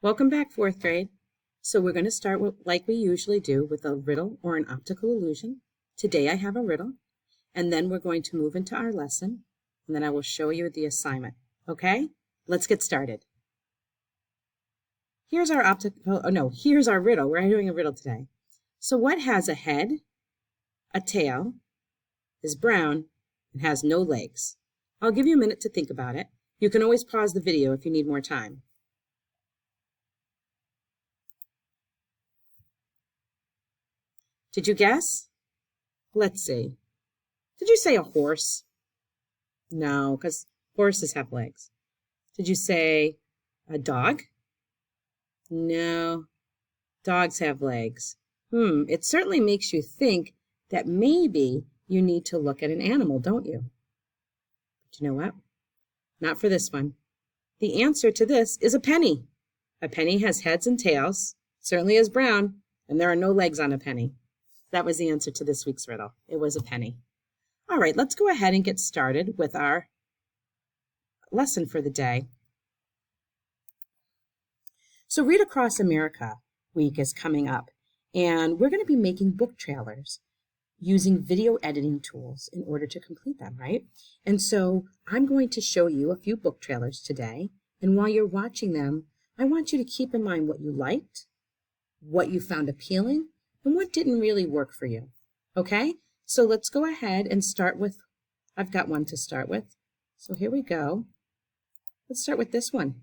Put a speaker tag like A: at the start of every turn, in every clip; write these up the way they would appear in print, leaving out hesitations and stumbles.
A: Welcome back, fourth grade. So we're going to start like we usually do with a riddle or an optical illusion. Today I have a riddle, and then we're going to move into our lesson, and then I will show you the assignment. Okay? Let's get started. Here's our here's our riddle. We're doing a riddle today. So what has a head, a tail, is brown, and has no legs? I'll give you a minute to think about it. You can always pause the video if you need more time. Did you guess? Let's see. Did you say a horse? No, because horses have legs. Did you say a dog? No, dogs have legs. It certainly makes you think that maybe you need to look at an animal, don't you? But you know what? Not for this one. The answer to this is a penny. A penny has heads and tails, certainly is brown, and there are no legs on a penny. That was the answer to this week's riddle. It was a penny. All right, let's go ahead and get started with our lesson for the day. So Read Across America week is coming up, and we're going to be making book trailers using video editing tools in order to complete them, right? And so I'm going to show you a few book trailers today, and while you're watching them, I want you to keep in mind what you liked, what you found appealing, and what didn't really work for you, okay? So let's go ahead and start with, I've got one to start with. So here we go. Let's start with this one.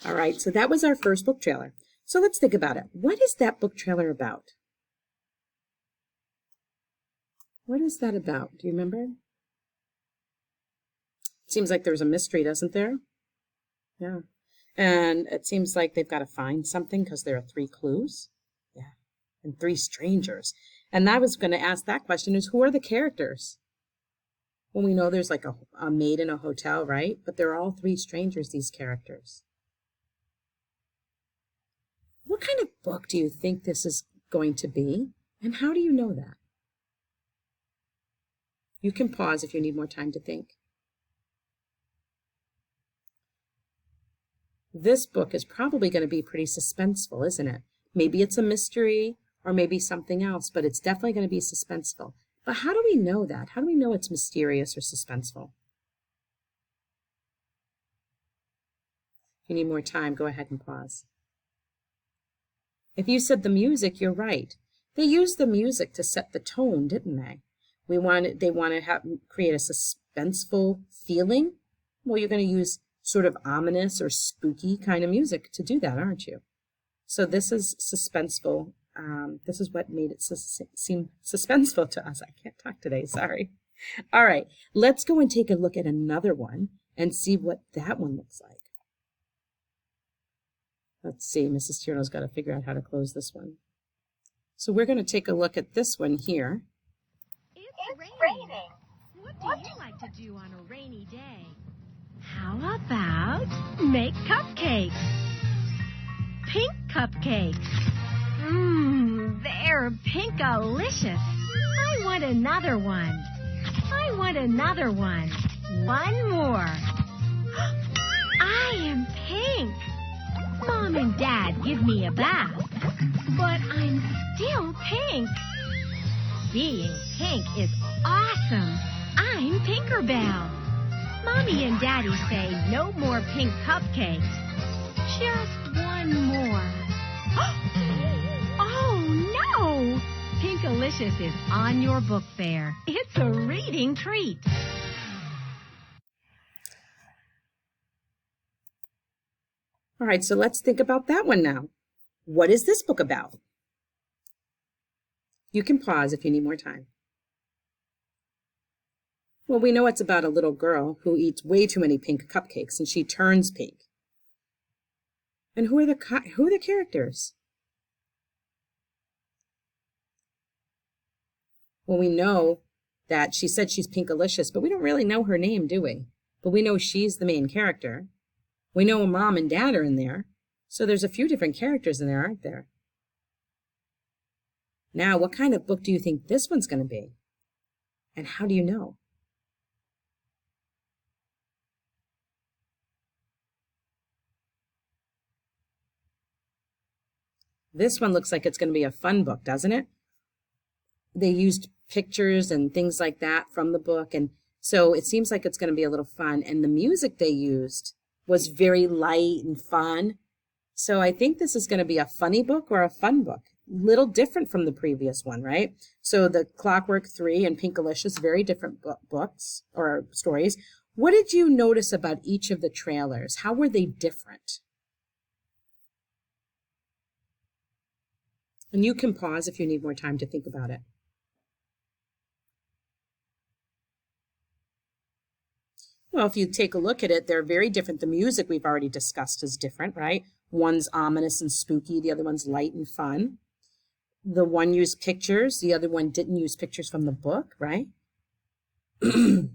A: All right, so that was our first book trailer. So let's think about it. What is that book trailer about? What is that about? Do you remember? It seems like there's a mystery, doesn't there? Yeah. And it seems like they've got to find something because there are 3 clues. Yeah. And 3 strangers. And I was going to ask that question is, who are the characters? Well, we know there's like a maid in a hotel, right? But they're all 3 strangers, these characters. What kind of book do you think this is going to be? And how do you know that? You can pause if you need more time to think. This book is probably going to be pretty suspenseful, isn't it? Maybe it's a mystery or maybe something else, but it's definitely going to be suspenseful. But how do we know that? How do we know it's mysterious or suspenseful? If you need more time, go ahead and pause. If you said the music, you're right. They used the music to set the tone, didn't they? They want to create a suspenseful feeling. Well, you're going to use sort of ominous or spooky kind of music to do that, aren't you? So this is suspenseful. This is what made it seem suspenseful to us. I can't talk today, sorry. All right, let's go and take a look at another one and see what that one looks like. Let's see, Mrs. Tierno's got to figure out how to close this one. So we're going to take a look at this one here.
B: It's raining. What do you like to do on a rainy day? How about make cupcakes? Pink cupcakes. They're pink-alicious. I want another one. I want another one. One more. I am pink. Mom and Dad give me a bath, but I'm still pink. Being pink is awesome. I'm Tinkerbell. Mom Mommy and Daddy say no more pink cupcakes. Just one more. Oh, no! Pinkalicious is on your book fair. It's a reading treat.
A: All right, so let's think about that one now. What is this book about? You can pause if you need more time. Well, we know it's about a little girl who eats way too many pink cupcakes and she turns pink. And who are the characters? Well, we know that she said she's Pinkalicious, but we don't really know her name, do we? But we know she's the main character. We know Mom and Dad are in there. So there's a few different characters in there, aren't there? Now, what kind of book do you think this one's going to be? And how do you know? This one looks like it's going to be a fun book, doesn't it? They used pictures and things like that from the book, and so it seems like it's going to be a little fun. And the music they used was very light and fun. So I think this is going to be a funny book or a fun book. Little different from the previous one, right? So the Clockwork 3 and Pinkalicious, very different books or stories. What did you notice about each of the trailers? How were they different? And you can pause if you need more time to think about it. Well, if you take a look at it, they're very different. The music we've already discussed is different, right? One's ominous and spooky. The other one's light and fun. The one used pictures. The other one didn't use pictures from the book, right? So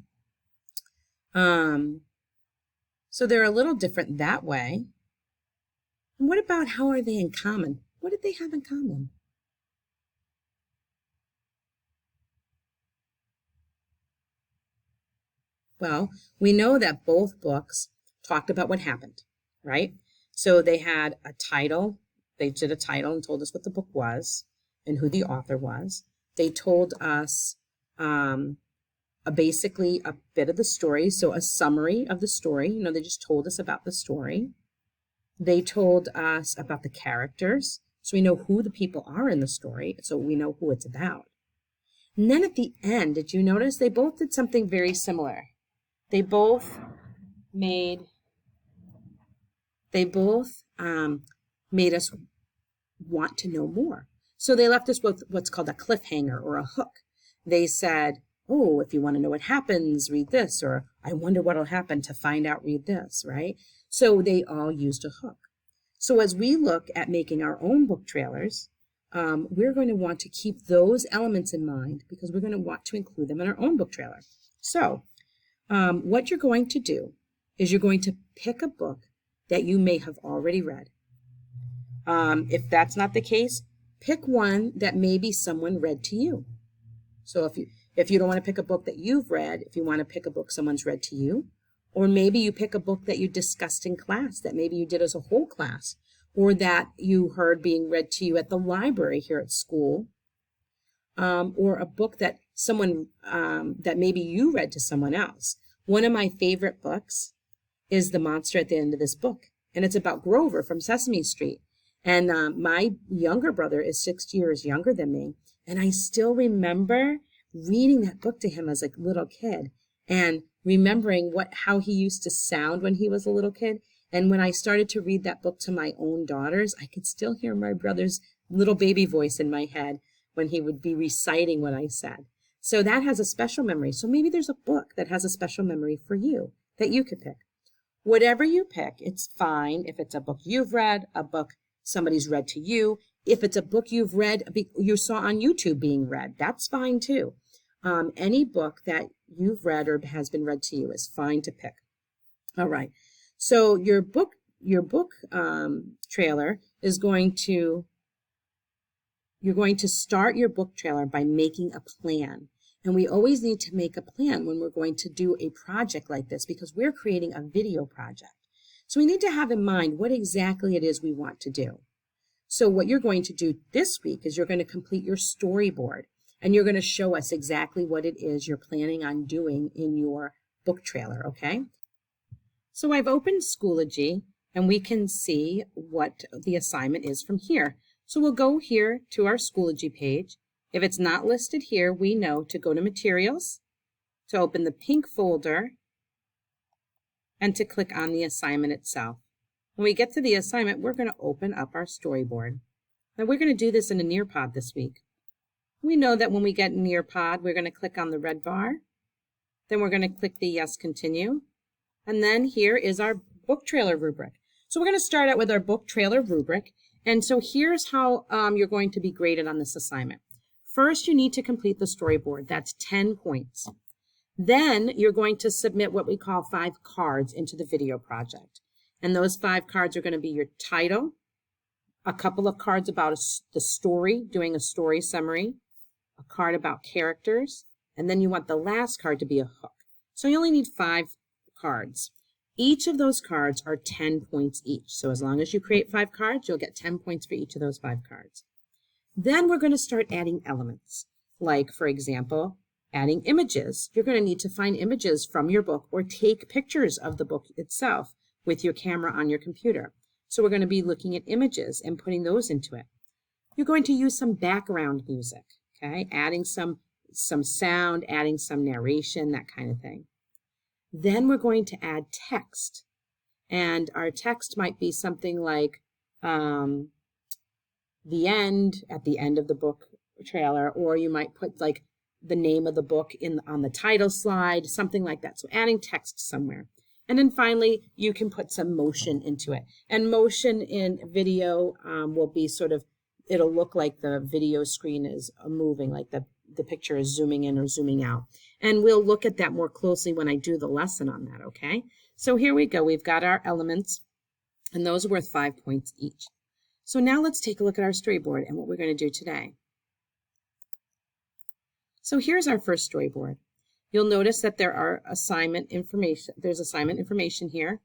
A: they're a little different that way. And what about how are they in common? What did they have in common? Well, we know that both books talked about what happened, right? So they had a title. They did a title and told us what the book was and who the author was. They told us basically a bit of the story, so a summary of the story. You know, they just told us about the story. They told us about the characters, so we know who the people are in the story, so we know who it's about. And then at the end, did you notice they both did something very similar? They both made us want to know more. So they left us with what's called a cliffhanger or a hook. They said, oh, if you want to know what happens, read this, or I wonder what'll happen to find out, read this, right? So they all used a hook. So as we look at making our own book trailers, we're going to want to keep those elements in mind because we're going to want to include them in our own book trailer. So what you're going to do is you're going to pick a book that you may have already read. If that's not the case, pick one that maybe someone read to you. So if you don't want to pick a book that you've read, if you want to pick a book someone's read to you, or maybe you pick a book that you discussed in class, that maybe you did as a whole class, or that you heard being read to you at the library here at school, or a book that someone that maybe you read to someone else. One of my favorite books is The Monster at the End of This Book, and it's about Grover from Sesame Street. And my younger brother is 6 years younger than me, and I still remember reading that book to him as a little kid and remembering how he used to sound when he was a little kid. And when I started to read that book to my own daughters, I could still hear my brother's little baby voice in my head when he would be reciting what I said. So that has a special memory. So maybe there's a book that has a special memory for you that you could pick. Whatever you pick, it's fine. If it's a book you've read, a book somebody's read to you, if it's a book you've read, you saw on YouTube being read, that's fine too. Any book that you've read or has been read to you is fine to pick. All right. So your book trailer is you're going to start your book trailer by making a plan. And we always need to make a plan when we're going to do a project like this because we're creating a video project. So we need to have in mind what exactly it is we want to do. So what you're going to do this week is you're going to complete your storyboard and you're going to show us exactly what it is you're planning on doing in your book trailer, okay? So I've opened Schoology, and we can see what the assignment is from here. So we'll go here to our Schoology page. If it's not listed here, we know to go to Materials, to open the pink folder, and to click on the assignment itself. When we get to the assignment, we're going to open up our storyboard. Now we're going to do this in a Nearpod this week. We know that when we get Nearpod, we're going to click on the red bar. Then we're going to click the Yes, Continue. And then here is our book trailer rubric. So we're going to start out with our book trailer rubric. And so here's how you're going to be graded on this assignment. First, you need to complete the storyboard. That's 10 points. Then you're going to submit what we call 5 cards into the video project. And those 5 cards are going to be your title, a couple of cards about the story, doing a story summary, a card about characters, and then you want the last card to be a hook. So you only need 5 cards. Each of those cards are 10 points each. So as long as you create 5 cards, you'll get 10 points for each of those 5 cards. Then we're going to start adding elements, like, for example, adding images. You're going to need to find images from your book or take pictures of the book itself with your camera on your computer. So we're going to be looking at images and putting those into it. You're going to use some background music, okay? Adding some sound, adding some narration, that kind of thing. Then we're going to add text. And our text might be something like the end, at the end of the book trailer, or you might put like the name of the book on the title slide, something like that. So adding text somewhere. And then finally, you can put some motion into it. And motion in video will be sort of, it'll look like the video screen is moving, like the picture is zooming in or zooming out. And we'll look at that more closely when I do the lesson on that, okay? So here we go. We've got our elements, and those are worth 5 points each. So now let's take a look at our storyboard and what we're going to do today. So here's our first storyboard. You'll notice that there are assignment information. There's assignment information here.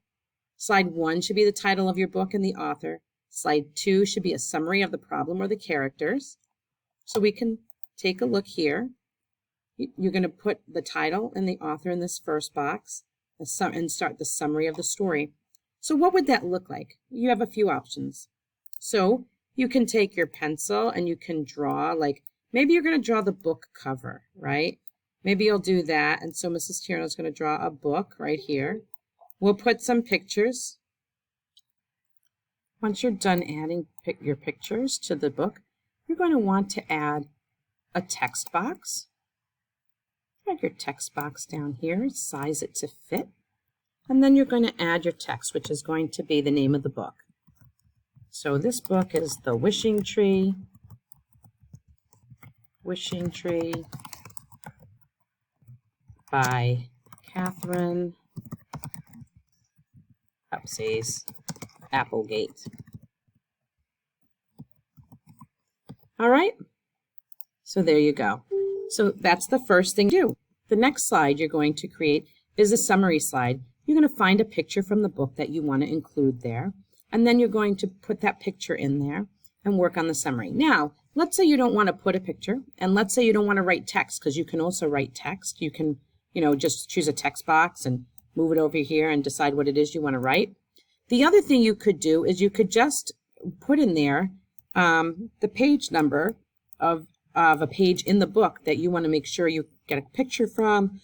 A: Slide 1 should be the title of your book and the author. Slide 2 should be a summary of the problem or the characters. So we can take a look here. You're going to put the title and the author in this first box and start the summary of the story. So what would that look like? You have a few options. So you can take your pencil and you can draw, like maybe you're going to draw the book cover, right? Maybe you'll do that. And so Mrs. Tierno is going to draw a book right here. We'll put some pictures. Once you're done adding your pictures to the book, you're going to want to add a text box. Add your text box down here, size it to fit. And then you're going to add your text, which is going to be the name of the book. So this book is The Wishing Tree. Wishing Tree by Catherine Applegate. All right, so there you go. So that's the first thing to do. The next slide you're going to create is a summary slide. You're going to find a picture from the book that you want to include there, and then you're going to put that picture in there and work on the summary. Now, let's say you don't want to put a picture, and let's say you don't want to write text, because you can also write text. You can, just choose a text box and move it over here and decide what it is you want to write. The other thing you could do is you could just put in there the page number of a page in the book that you want to make sure you get a picture from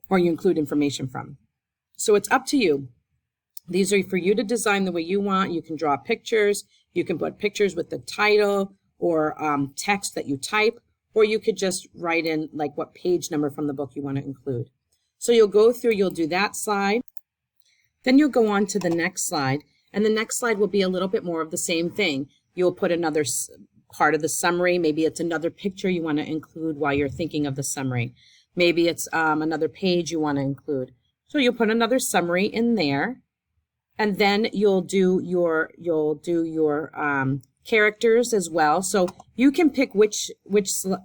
A: or you include information from. So it's up to you. These are for you to design the way you want. You can draw pictures. You can put pictures with the title or text that you type, or you could just write in like what page number from the book you want to include. So you'll go through, you'll do that slide. Then you'll go on to the next slide, and the next slide will be a little bit more of the same thing. You'll put another part of the summary. Maybe it's another picture you want to include while you're thinking of the summary. Maybe it's another page you want to include. So you'll put another summary in there, and then you'll do your characters as well. So you can pick which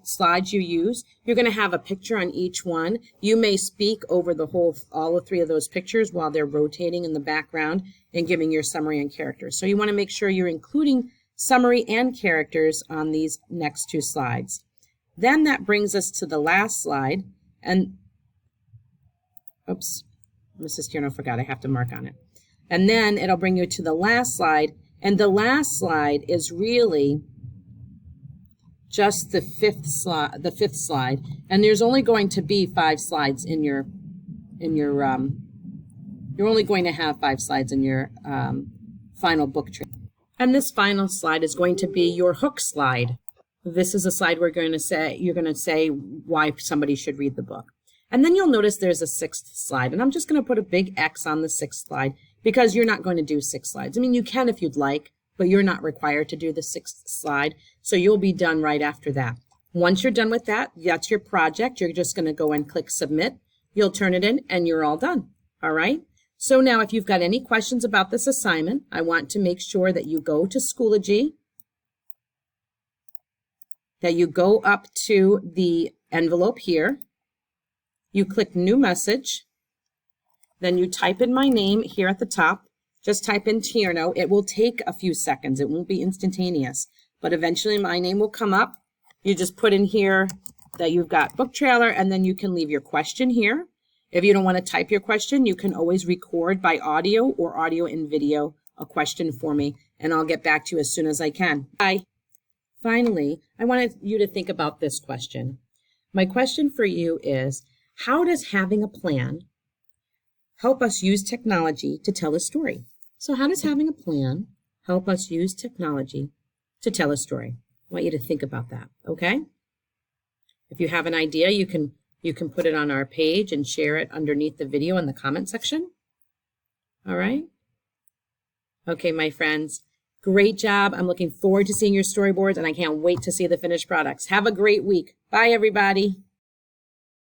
A: slides you use. You're going to have a picture on each one. You may speak over all 3 of those pictures while they're rotating in the background and giving your summary and characters. So you want to make sure you're including summary and characters on these next 2 slides. Then that brings us to the last slide, and Mrs. Tierno forgot. I have to mark on it. And then it'll bring you to the last slide. And the last slide is really just the fifth slide. And there's only going to be 5 slides you're only going to have 5 slides in your final book tree. And this final slide is going to be your hook slide. This is a slide you're going to say why somebody should read the book. And then you'll notice there's a 6th slide. And I'm just going to put a big X on the 6th slide because you're not going to do 6 slides. I mean, you can if you'd like, but you're not required to do the 6th slide. So you'll be done right after that. Once you're done with that, that's your project. You're just going to go and click submit. You'll turn it in and you're all done. All right. So now if you've got any questions about this assignment, I want to make sure that you go to Schoology, that you go up to the envelope here. You click new message, then you type in my name here at the top. Just type in Tierno. It will take a few seconds. It won't be instantaneous, but eventually my name will come up. You just put in here that you've got book trailer, and then you can leave your question here. If you don't want to type your question, you can always record by audio or audio and video a question for me, and I'll get back to you as soon as I can. Bye. Finally, I wanted you to think about this question. My question for you is, how does having a plan help us use technology to tell a story? So how does having a plan help us use technology to tell a story? I want you to think about that, okay? If you have an idea, you can put it on our page and share it underneath the video in the comment section. All right? Okay, my friends, great job. I'm looking forward to seeing your storyboards, and I can't wait to see the finished products. Have a great week. Bye, everybody.